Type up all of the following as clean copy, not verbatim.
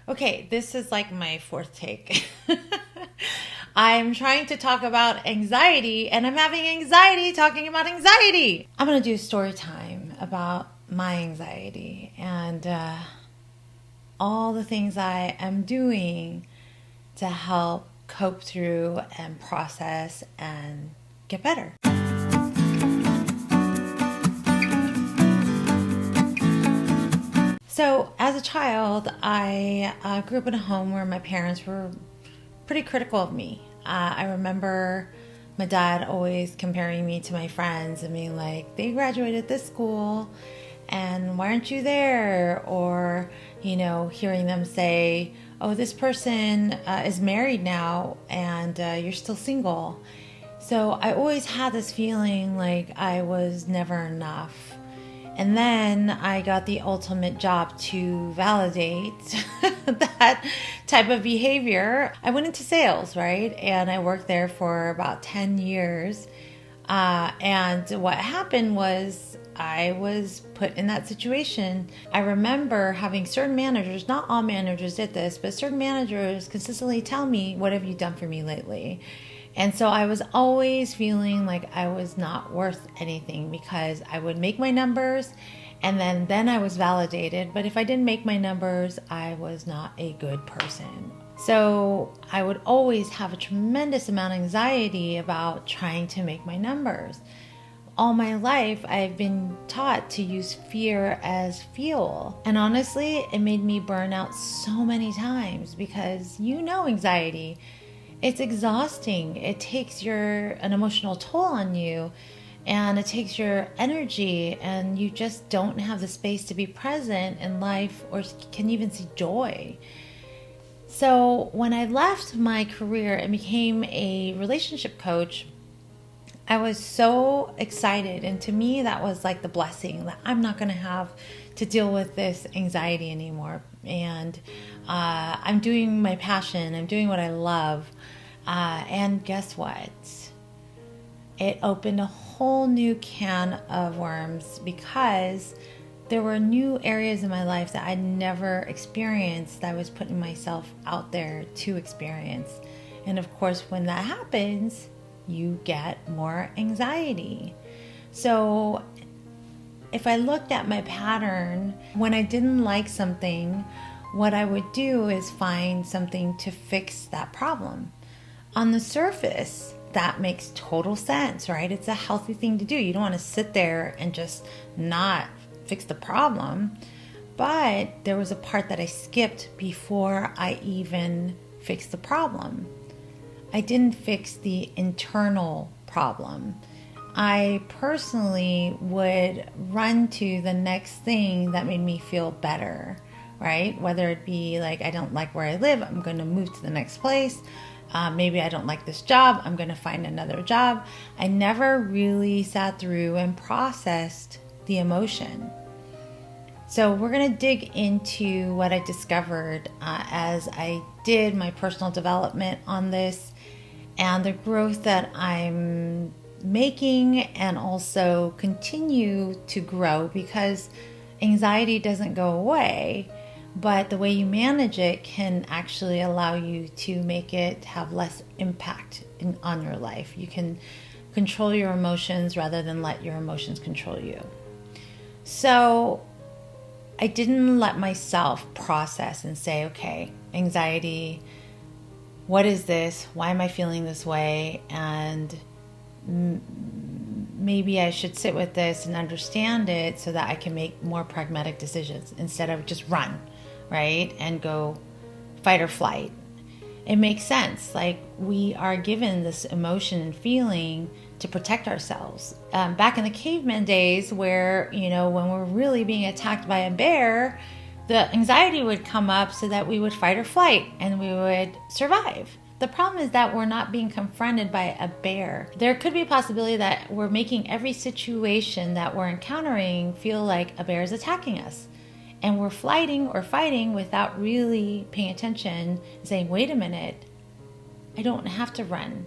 Okay, this is like my fourth take. I'm trying to talk about anxiety and I'm having anxiety talking about anxiety. I'm going to do story time about my anxiety and all the things I am doing to help cope through and process and get better. So, as a child, I grew up in a home where my parents were pretty critical of me. I remember my dad always comparing me to my friends and being like, they graduated this school and why aren't you there? Or, hearing them say, oh, this person is married now and you're still single. So I always had this feeling like I was never enough. And then I got the ultimate job to validate that type of behavior. I went into sales, right? And I worked there for about 10 years. And what happened was I was put in that situation. I remember having certain managers, not all managers did this, but certain managers consistently tell me, what have you done for me lately? And so I was always feeling like I was not worth anything because I would make my numbers and then I was validated. But if I didn't make my numbers, I was not a good person. So I would always have a tremendous amount of anxiety about trying to make my numbers. All my life, I've been taught to use fear as fuel. And honestly, it made me burn out so many times because anxiety. It's exhausting. It takes an emotional toll on you and it takes your energy and you just don't have the space to be present in life or can even see joy. So when I left my career and became a relationship coach, I was so excited. And to me, that was like the blessing that I'm not going to have to deal with this anxiety anymore. And I'm doing my passion. I'm doing what I love. And guess what? It opened a whole new can of worms because there were new areas in my life that I'd never experienced that I was putting myself out there to experience. And of course, when that happens, you get more anxiety. So if I looked at my pattern, when I didn't like something, what I would do is find something to fix that problem. On the surface, that makes total sense, right? It's a healthy thing to do. You don't want to sit there and just not fix the problem. But there was a part that I skipped before I even fixed the problem. I didn't fix the internal problem. I personally would run to the next thing that made me feel better, right? Whether it be like, I don't like where I live, I'm going to move to the next place. Maybe I don't like this job, I'm going to find another job. I never really sat through and processed the emotion. So we're going to dig into what I discovered as I did my personal development on this and the growth that I'm making and also continue to grow because anxiety doesn't go away. But the way you manage it can actually allow you to make it have less impact on your life. You can control your emotions rather than let your emotions control you. So I didn't let myself process and say, okay, anxiety, what is this? Why am I feeling this way? And maybe I should sit with this and understand it so that I can make more pragmatic decisions instead of just run, right? And go fight or flight. It makes sense. Like we are given this emotion and feeling to protect ourselves. Back in the caveman days where, when we're really being attacked by a bear, the anxiety would come up so that we would fight or flight and we would survive. The problem is that we're not being confronted by a bear. There could be a possibility that we're making every situation that we're encountering feel like a bear is attacking us. And we're flighting or fighting without really paying attention, saying, wait a minute, I don't have to run.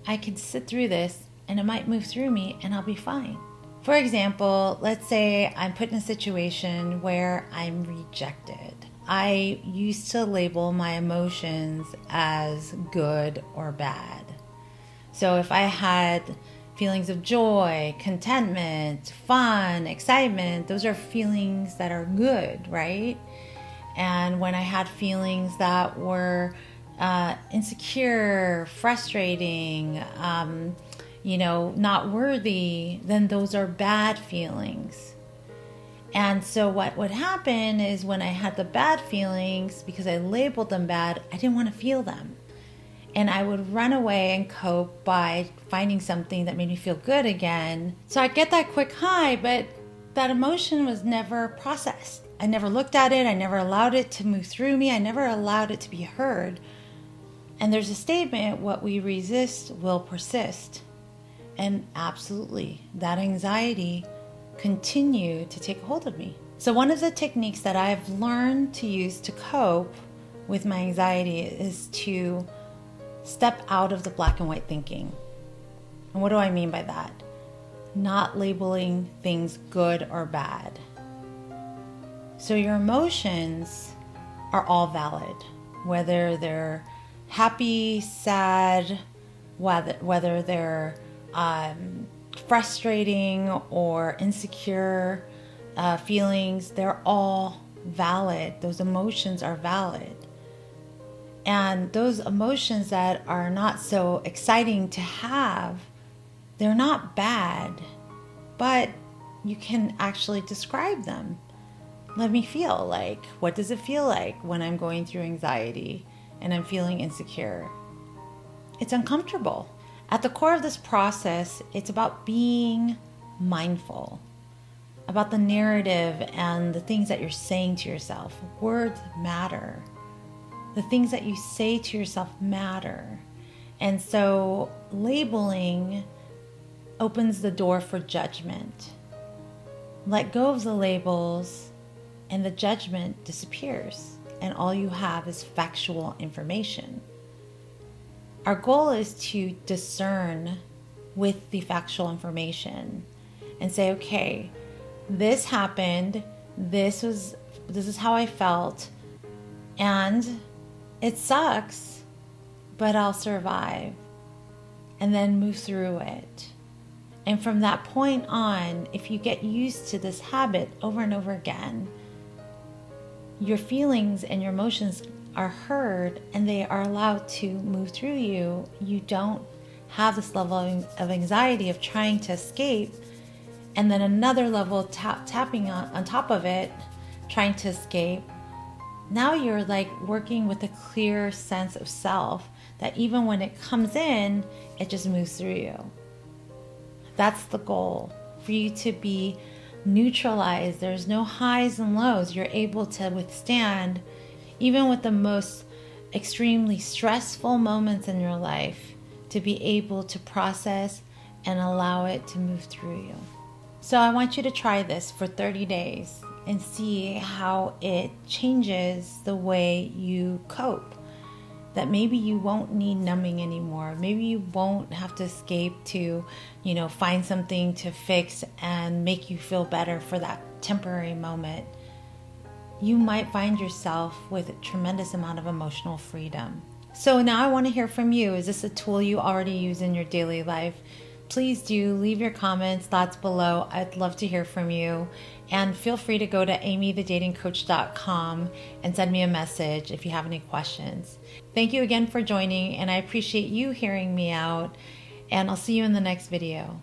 I can sit through this and it might move through me and I'll be fine. For example, let's say I'm put in a situation where I'm rejected. I used to label my emotions as good or bad. So if I had feelings of joy, contentment, fun, excitement, those are feelings that are good, right? And when I had feelings that were insecure, frustrating, not worthy, then those are bad feelings. And so what would happen is when I had the bad feelings, because I labeled them bad, I didn't want to feel them. And I would run away and cope by finding something that made me feel good again. So I'd get that quick high, but that emotion was never processed. I never looked at it. I never allowed it to move through me. I never allowed it to be heard. And there's a statement, what we resist will persist. And absolutely, that anxiety continued to take hold of me. So one of the techniques that I've learned to use to cope with my anxiety is to step out of the black and white thinking. And what do I mean by that? Not labeling things good or bad. So your emotions are all valid, whether they're happy, sad, whether they're frustrating or insecure feelings, they're all valid. Those emotions are valid. And those emotions that are not so exciting to have, they're not bad, but you can actually describe them. Let me feel like, what does it feel like when I'm going through anxiety and I'm feeling insecure? It's uncomfortable. At the core of this process, it's about being mindful, about the narrative and the things that you're saying to yourself. Words matter. The things that you say to yourself matter. And so labeling opens the door for judgment. Let go of the labels and the judgment disappears. And all you have is factual information. Our goal is to discern with the factual information and say, okay, this happened. This is how I felt. And it sucks, but I'll survive, and then move through it. And from that point on, if you get used to this habit over and over again, your feelings and your emotions are heard and they are allowed to move through you. You don't have this level of anxiety of trying to escape, and then another level tapping on top of it, trying to escape. Now you're like working with a clear sense of self that even when it comes in, it just moves through you. That's the goal, for you to be neutralized. There's no highs and lows. You're able to withstand, even with the most extremely stressful moments in your life, to be able to process and allow it to move through you. So I want you to try this for 30 days. And see how it changes the way you cope. That maybe you won't need numbing anymore. Maybe you won't have to escape to, find something to fix and make you feel better for that temporary moment. You might find yourself with a tremendous amount of emotional freedom. So now I want to hear from you. Is this a tool you already use in your daily life? Please do leave your comments, thoughts below. I'd love to hear from you. And feel free to go to amiethedatingcoach.com and send me a message if you have any questions. Thank you again for joining, and I appreciate you hearing me out. And I'll see you in the next video.